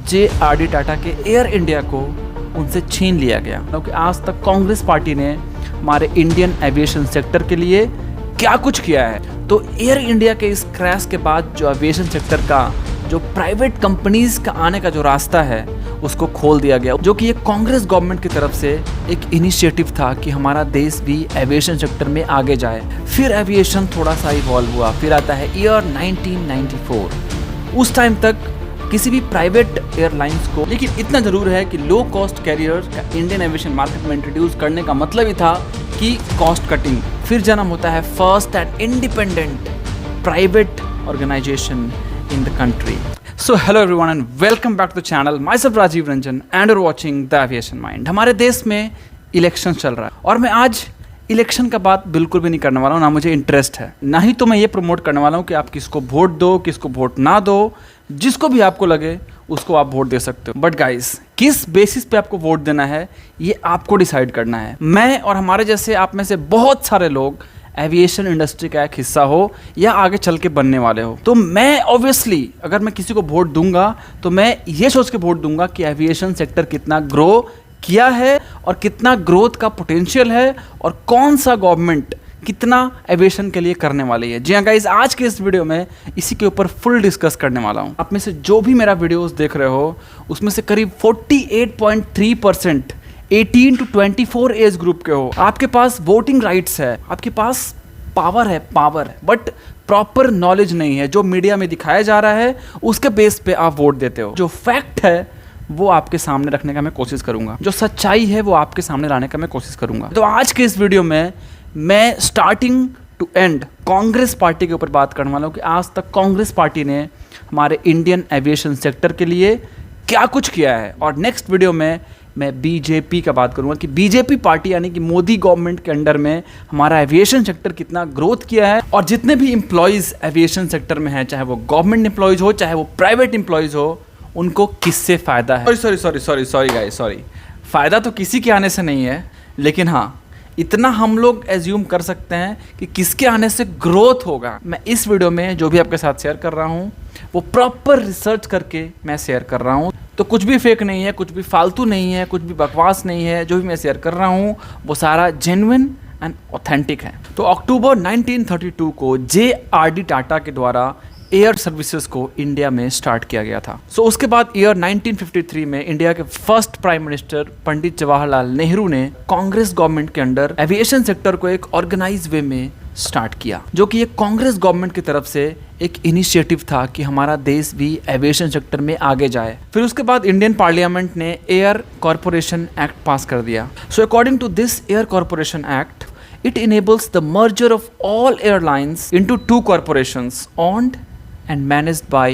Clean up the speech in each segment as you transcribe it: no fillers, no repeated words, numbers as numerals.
JRD. Tata के air India को उनसे छीन लिया गया, क्योंकि आज तक कांग्रेस पार्टी ने हमारे इंडियन एविएशन सेक्टर के लिए क्या कुछ किया है। तो एयर इंडिया के इस क्रैश के बाद जो एविएशन सेक्टर का जो प्राइवेट कंपनीज का आने का जो रास्ता है उसको खोल दिया गया, जो कि ये कांग्रेस गवर्नमेंट की तरफ से एक इनिशिएटिव था कि हमारा देश भी एविएशन सेक्टर में आगे जाए। फिर एविएशन थोड़ा सा इवॉल्व हुआ, फिर आता है ईयर 1994। उस टाइम तक किसी भी प्राइवेट एयरलाइंस को, लेकिन इतना जरूर है कि लो कॉस्ट कैरियर का इंडियन एविएशन मार्केट में इंट्रोड्यूस करने का मतलब ही था कि कॉस्ट कटिंग। फिर जन्म होता है first and independent private organisation in the country. So hello everyone and welcome back to the channel. Myself Rajiv Ranjan and you're watching The Aviation Mind. हमारे देश में इलेक्शन चल रहा है और मैं आज इलेक्शन का बात बिल्कुल भी नहीं करने वाला हूँ, ना मुझे इंटरेस्ट है, ना ही तो मैं ये प्रमोट करने वाला हूँ कि आप किसको वोट दो, किसको वोट ना दो। जिसको भी आपको लगे उसको आप वोट दे सकते हो, बट गाइस किस बेसिस पे आपको वोट देना है ये आपको डिसाइड करना है। मैं और हमारे जैसे आप में से बहुत सारे लोग एविएशन इंडस्ट्री का एक हिस्सा हो या आगे चल के बनने वाले हो, तो मैं ऑब्वियसली अगर मैं किसी को वोट दूंगा तो मैं ये सोच के वोट दूंगा कि एविएशन सेक्टर कितना ग्रो किया है और कितना ग्रोथ का पोटेंशियल है और कौन सा गवर्नमेंट कितना एविएशन के लिए करने वाली है। जी हाँ गाइस, आज के इस वीडियो में इसी के ऊपर फुल डिस्कस करने वाला हूँ। आप में से जो भी मेरा वीडियोस देख रहे हो उसमें से करीब 48.3% 18 to 24 एज ग्रुप के हो। आपके पास वोटिंग राइट्स है, आपके पास पावर है, बट प्रॉपर नॉलेज नहीं है। जो मीडिया में दिखाया जा रहा है उसके बेस पे आप वोट देते हो। जो फैक्ट है वो आपके सामने रखने का मैं कोशिश करूंगा, जो सच्चाई है वो आपके सामने लाने का मैं कोशिश करूंगा। तो आज के इस वीडियो में मैं starting to end Congress party के ऊपर बात करने वाला हूँ कि आज तक कांग्रेस पार्टी ने हमारे इंडियन एविएशन सेक्टर के लिए क्या कुछ किया है। और नेक्स्ट वीडियो में मैं बीजेपी का बात करूंगा कि बीजेपी पार्टी यानी कि मोदी गवर्नमेंट के अंडर में हमारा एविएशन सेक्टर कितना ग्रोथ किया है और जितने भी एम्प्लॉयज़ एविएशन सेक्टर में हैं, चाहे वो गवर्नमेंट एम्प्लॉयज़ हो चाहे वो प्राइवेट एम्प्लॉयज़ हो, उनको किससे फ़ायदा है। सॉरी गाइस, फ़ायदा तो किसी के आने से नहीं है, लेकिन हाँ इतना हम लोग एज्यूम कर सकते हैं कि किसके आने से ग्रोथ होगा। मैं इस वीडियो में जो भी आपके साथ शेयर कर रहा हूँ वो प्रॉपर रिसर्च करके मैं शेयर कर रहा हूँ। तो कुछ भी फेक नहीं है, कुछ भी फालतू नहीं है, कुछ भी बकवास नहीं है। जो भी मैं शेयर कर रहा हूँ वो सारा जेन्युइन एंड ऑथेंटिक है। तो अक्टूबर 1932 को जे.आर.डी. टाटा के द्वारा एयर सर्विसेज को इंडिया में स्टार्ट किया गया था। उसके बाद ईयर 1953 में इंडिया के first prime minister Pandit Jawaharlal Nehru ने कांग्रेस गवर्नमेंट के अंडर एविएशन सेक्टर को एक ऑर्गेनाइज वे में स्टार्ट किया, जो कि ये कांग्रेस गवर्नमेंट की तरफ से एक इनिशिएटिव था कि हमारा देश भी एविएशन सेक्टर में आगे जाए। फिर उसके बाद इंडियन पार्लियामेंट ने एयर कॉरपोरेशन एक्ट पास कर दिया। According to this Air Corporation Act, it enables the merger of all airlines into two corporations owned and managed by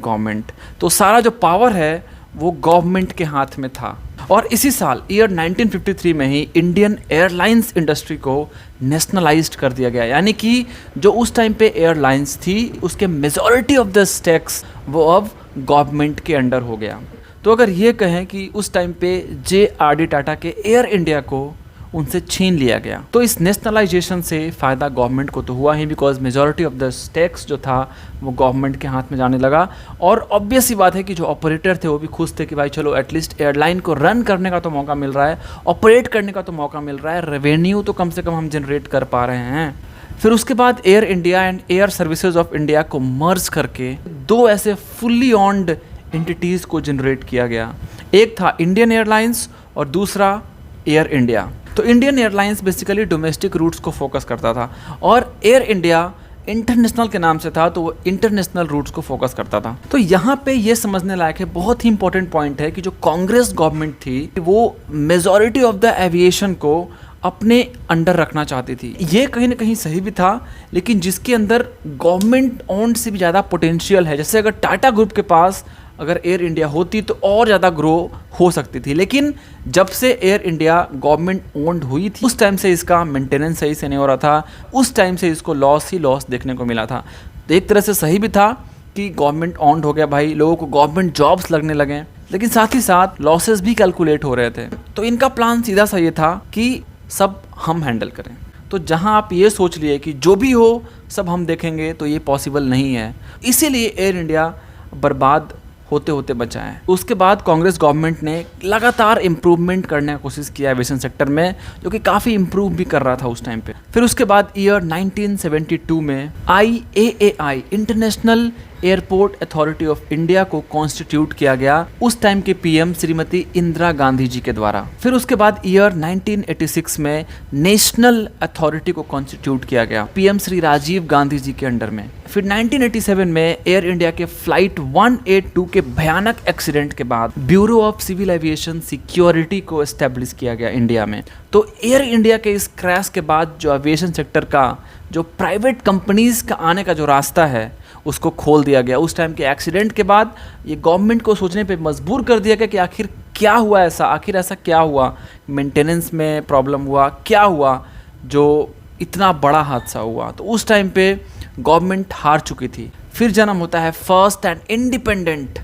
government। तो सारा जो पावर है वो गवर्नमेंट के हाथ में था। और इसी साल ईयर 1953 में ही इंडियन एयरलाइंस इंडस्ट्री को नेशनलाइज्ड कर दिया गया, यानी कि जो उस टाइम पे एयरलाइंस थी उसके मेजॉरिटी ऑफ द स्टेक्स वो अब गवर्नमेंट के अंडर हो गया। तो अगर ये कहें कि उस टाइम पे जे.आर.डी. टाटा के एयर इंडिया को उनसे छीन लिया गया, तो इस नेशनलाइजेशन से फ़ायदा गवर्नमेंट को तो हुआ ही, because majority of the stakes जो था वो गवर्नमेंट के हाथ में जाने लगा। और ऑब्वियस ही बात है कि जो ऑपरेटर थे वो भी खुश थे कि भाई चलो एटलीस्ट एयरलाइन को रन करने का तो मौका मिल रहा है, ऑपरेट करने का तो मौका मिल रहा है, रेवेन्यू तो कम से कम हम जनरेट कर पा रहे हैं। फिर उसके बाद Air India and Air Services of India को मर्ज करके दो ऐसे फुल्ली ऑन्ड एंटिटीज़ को जनरेट किया गया। एक था इंडियन एयरलाइंस और दूसरा एयर इंडिया। तो Indian Airlines basically domestic routes को फोकस करता था और एयर इंडिया इंटरनेशनल के नाम से था, तो वो इंटरनेशनल रूट्स को फोकस करता था। तो यहाँ पे ये समझने लायक है, बहुत ही इंपॉर्टेंट पॉइंट है कि जो कांग्रेस गवर्नमेंट थी वो मेजॉरिटी ऑफ द एविएशन को अपने अंडर रखना चाहती थी। ये कहीं ना कहीं सही भी था, लेकिन जिसके अंदर गवर्नमेंट ओन्ड से भी ज़्यादा पोटेंशियल है। जैसे अगर टाटा ग्रुप के पास अगर एयर इंडिया होती तो और ज़्यादा ग्रो हो सकती थी, लेकिन जब से एयर इंडिया गवर्नमेंट ओन्ड हुई थी उस टाइम से इसका मेंटेनेंस सही से नहीं हो रहा था, उस टाइम से इसको लॉस ही लॉस देखने को मिला था। तो एक तरह से सही भी था कि गवर्नमेंट ओन्ड हो गया, भाई लोगों को गवर्नमेंट जॉब्स लगने लगे, लेकिन साथ ही साथ लॉसेस भी कैलकुलेट हो रहे थे। तो इनका प्लान सीधा सा ये था कि सब हम हैंडल करें। तो जहां आप ये सोच लिए कि जो भी हो सब हम देखेंगे, तो ये पॉसिबल नहीं है। इसीलिए एयर इंडिया बर्बाद होते होते बचा है। उसके बाद कांग्रेस गवर्नमेंट ने लगातार इम्प्रूवमेंट करने की कोशिश किया एविएशन सेक्टर में, जो कि काफ़ी इम्प्रूव भी कर रहा था उस टाइम पे। फिर उसके बाद ईयर 1972 में IAAI international airport authority of India को कॉन्स्टिट्यूट किया गया उस टाइम के पीएम श्रीमती इंदिरा गांधी जी के द्वारा। फिर उसके बाद ईयर 1986 में नेशनल अथॉरिटी को कॉन्स्टिट्यूट किया गया पीएम श्री राजीव गांधी जी के अंडर में। फिर 1987 में एयर इंडिया के फ्लाइट 182 के भयानक एक्सीडेंट के बाद Bureau of Civil Aviation Security को एस्टेब्लिश किया गया इंडिया में। तो एयर इंडिया के इस क्रैश के बाद जो एविएशन सेक्टर का जो प्राइवेट कंपनीज का आने का जो रास्ता है उसको खोल दिया गया। उस टाइम के एक्सीडेंट के बाद ये गवर्नमेंट को सोचने पे मजबूर कर दिया गया कि आखिर क्या हुआ ऐसा, आखिर ऐसा क्या हुआ, मेंटेनेंस में प्रॉब्लम हुआ, क्या हुआ जो इतना बड़ा हादसा हुआ। तो उस टाइम पे गवर्नमेंट हार चुकी थी। फिर जन्म होता है first and independent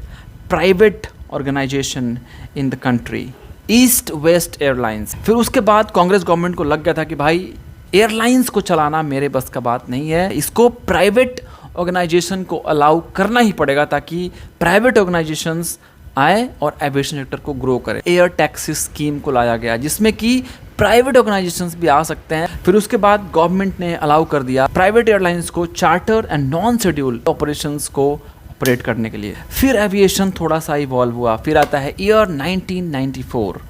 private organisation in the country, East West Airlines. फिर उसके बाद कांग्रेस गवर्नमेंट को लग गया था कि भाई एयरलाइंस को चलाना मेरे बस का बात नहीं है, इसको प्राइवेट ऑर्गेनाइजेशन को अलाउ करना ही पड़ेगा ताकि प्राइवेट ऑर्गेनाइजेशंस आए और एविएशन सेक्टर को ग्रो करें। एयर टैक्सी स्कीम को लाया गया जिसमें कि प्राइवेट ऑर्गेनाइजेशंस भी आ सकते हैं। फिर उसके बाद गवर्नमेंट ने अलाउ कर दिया प्राइवेट एयरलाइंस को charter and non scheduled operations को ऑपरेट करने के लिए। फिर एविएशन थोड़ा सा इवॉल्व हुआ। फिर आता है ईयर 1994।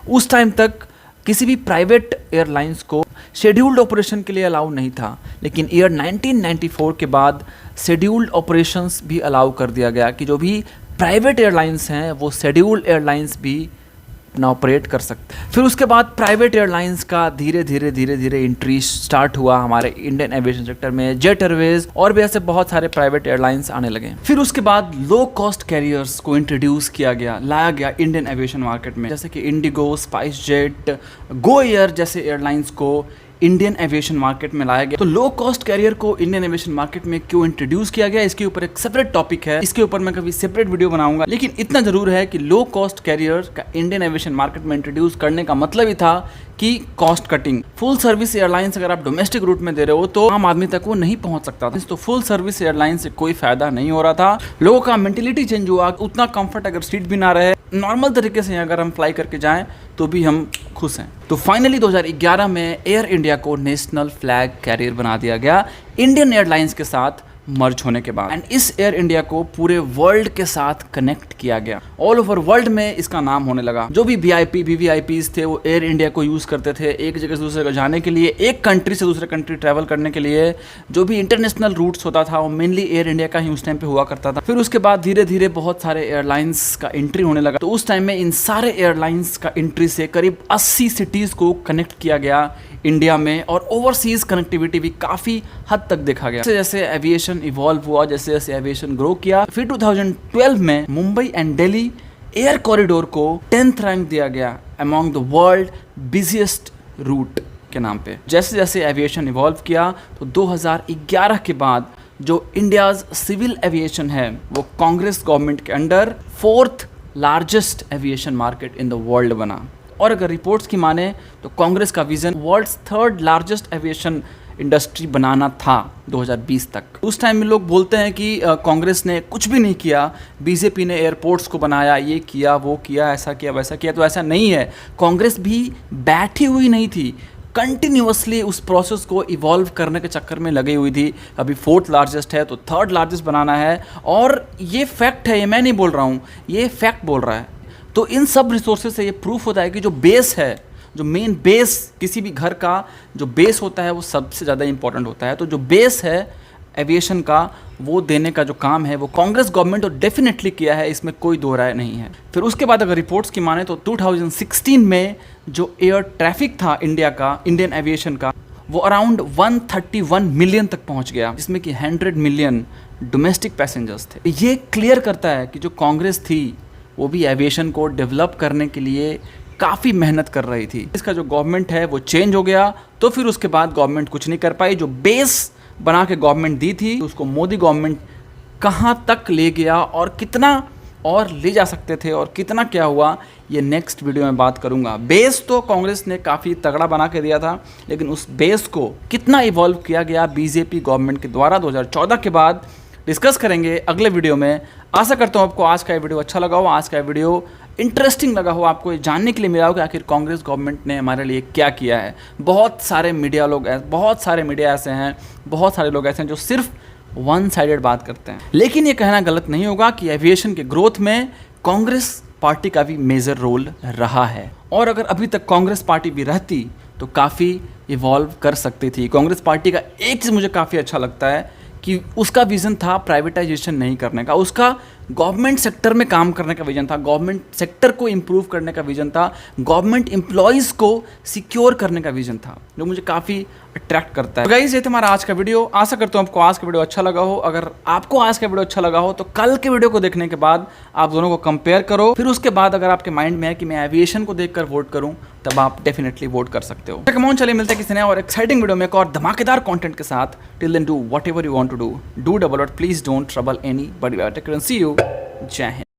उस टाइम तक किसी भी प्राइवेट एयरलाइंस को शेड्यूल्ड ऑपरेशन के लिए अलाउ नहीं था, लेकिन ईयर 1994 के बाद शेड्यूल्ड ऑपरेशंस भी अलाउ कर दिया गया कि जो भी प्राइवेट एयरलाइंस हैं वो शेड्यूल्ड एयरलाइंस भी अपना ऑपरेट कर सकते हैं। फिर उसके बाद प्राइवेट एयरलाइंस का धीरे धीरे एंट्री स्टार्ट हुआ हमारे इंडियन एविएशन सेक्टर में। जेट एयरवेज और भी ऐसे बहुत सारे प्राइवेट एयरलाइंस आने लगे। फिर उसके बाद लो कॉस्ट कैरियर्स को इंट्रोड्यूस किया गया, लाया गया इंडियन एविएशन मार्केट में, जैसे कि Indigo, spice jet, Go Air जैसे एयरलाइंस को इंडियन एविएशन मार्केट में लाया गया। तो लो कॉस्ट कैरियर को इंडियन एविएशन मार्केट में क्यों इंट्रोड्यूस किया गया, इसके ऊपर एक सेपरेट टॉपिक है, इसके ऊपर मैं कभी सेपरेट वीडियो बनाऊंगा। लेकिन इतना जरूर है कि लो कॉस्ट कैरियर का इंडियन एविएशन मार्केट में इंट्रोड्यूस करने का मतलब ही था कि cost cutting. Full service airlines अगर आप डोमेस्टिक रूट में दे रहे हो तो आम आदमी तक वो नहीं पहुंच सकता था, तो फुल सर्विस एयरलाइन से कोई फायदा नहीं हो रहा था। लोगों का मेंटेलिटी चेंज हुआ, उतना कंफर्ट अगर सीट भी ना रहे, नॉर्मल तरीके से अगर हम फ्लाई करके जाएं तो भी हम खुश हैं। तो फाइनली 2011 में एयर इंडिया को नेशनल फ्लैग कैरियर बना दिया गया इंडियन एयरलाइंस के साथ मर्ज होने के बाद। एंड इस एयर इंडिया को पूरे वर्ल्ड के साथ कनेक्ट किया गया। ऑल ओवर वर्ल्ड में इसका नाम होने लगा। जो भी VIP VVIPs थे वो एयर इंडिया को यूज़ करते थे एक जगह से दूसरे जगह जाने के लिए, एक कंट्री से दूसरे कंट्री ट्रैवल करने के लिए। जो भी इंटरनेशनल रूट्स होता था वो मेनली एयर इंडिया का ही उस टाइम पे हुआ करता था। फिर उसके बाद धीरे धीरे बहुत सारे एयरलाइंस का एंट्री होने लगा। तो उस टाइम में इन सारे एयरलाइंस का एंट्री से करीब 80 सिटीज़ को कनेक्ट किया गया इंडिया में, और ओवरसीज कनेक्टिविटी भी काफ़ी हद तक देखा गया। जैसे जैसे एविएशन इवॉल्व हुआ, जैसे जैसे एविएशन ग्रो किया, फिर 2012 में Mumbai and Delhi air corridor को 10th रैंक दिया गया among the world busiest route के नाम पे। जैसे जैसे एविएशन इवॉल्व किया तो 2011 के बाद जो इंडियाज सिविल एविएशन है वो कांग्रेस गवर्नमेंट के under 4th largest aviation market in the world बना। और अगर रिपोर्ट्स की माने तो कांग्रेस का vision world's 3rd largest aviation industry बनाना था 2020 तक। उस टाइम में लोग बोलते हैं कि कांग्रेस ने कुछ भी नहीं किया, बीजेपी ने एयरपोर्ट्स को बनाया, ये किया वो किया, ऐसा किया वैसा किया। तो ऐसा नहीं है, कांग्रेस भी बैठी हुई नहीं थी, कंटिन्यूअसली उस प्रोसेस को इवॉल्व करने के चक्कर में लगी हुई थी। अभी 4th लार्जेस्ट है तो 3rd लार्जेस्ट बनाना है, और ये फैक्ट है, ये मैं नहीं बोल रहा हूँ, ये फैक्ट बोल रहा है। तो इन सब रिसोर्सेज से ये प्रूफ होता है कि जो बेस है, जो मेन बेस किसी भी घर का जो बेस होता है वो सबसे ज़्यादा इंपॉर्टेंट होता है। तो जो बेस है एविएशन का वो देने का जो काम है वो कांग्रेस गवर्नमेंट और डेफिनेटली किया है, इसमें कोई दो राय नहीं है। फिर उसके बाद अगर रिपोर्ट्स की माने तो 2016 में जो एयर ट्रैफिक था इंडिया का, इंडियन एविएशन का, वो अराउंड 131 मिलियन तक पहुंच गया, जिसमें कि 100 मिलियन डोमेस्टिक पैसेंजर्स थे। ये क्लियर करता है कि जो कांग्रेस थी वो भी एविएशन को डेवलप करने के लिए काफ़ी मेहनत कर रही थी। इसका जो गवर्नमेंट है वो चेंज हो गया, तो फिर उसके बाद गवर्नमेंट कुछ नहीं कर पाई। जो बेस बना के गवर्नमेंट दी थी उसको मोदी गवर्नमेंट कहाँ तक ले गया और कितना और ले जा सकते थे और कितना क्या हुआ, ये नेक्स्ट वीडियो में बात करूंगा। बेस तो कांग्रेस ने काफ़ी तगड़ा बना के दिया था, लेकिन उस बेस को कितना इवॉल्व किया गया बीजेपी गवर्नमेंट के द्वारा 2014 के बाद डिस्कस करेंगे अगले वीडियो में। आशा करता हूँ आपको आज का ये वीडियो अच्छा लगा हो, आज का ये वीडियो इंटरेस्टिंग लगा हो, आपको ये जानने के लिए मिला हो कि आखिर कांग्रेस गवर्नमेंट ने हमारे लिए क्या किया है। बहुत सारे मीडिया ऐसे हैं, बहुत सारे लोग ऐसे हैं जो सिर्फ वन साइडेड बात करते हैं। लेकिन ये कहना गलत नहीं होगा कि एविएशन के ग्रोथ में कांग्रेस पार्टी का भी मेजर रोल रहा है, और अगर अभी तक कांग्रेस पार्टी भी रहती तो काफ़ी इवॉल्व कर सकती थी। कांग्रेस पार्टी का एक चीज़ मुझे काफ़ी अच्छा लगता है कि उसका विज़न था प्राइवेटाइजेशन नहीं करने का, उसका गवर्नमेंट सेक्टर में काम करने का विजन था, गवर्नमेंट सेक्टर को इम्प्रूव करने का विजन था, गवर्नमेंट एम्प्लॉयज़ को सिक्योर करने का विजन था, जो मुझे काफ़ी अट्रैक्ट करता है। गाइस, ये था हमारा आज का वीडियो। आशा करता हूँ आपको आज का वीडियो अच्छा लगा हो। अगर आपको आज का वीडियो अच्छा लगा हो तो कल के वीडियो को देखने के बाद आप दोनों को कंपेयर करो, फिर उसके बाद अगर आपके माइंड में है कि मैं एविएशन को देखकर वोट करूँ, तब आप डेफिनेटली वोट कर सकते हो। कम ऑन, चलिए मिलते हैं किसी नए और एक्साइटिंग वीडियो में एक और धमाकेदार कंटेंट के साथ। Till then do whatever you want to do, do double, please don't trouble anybody. See you. जय हिंद।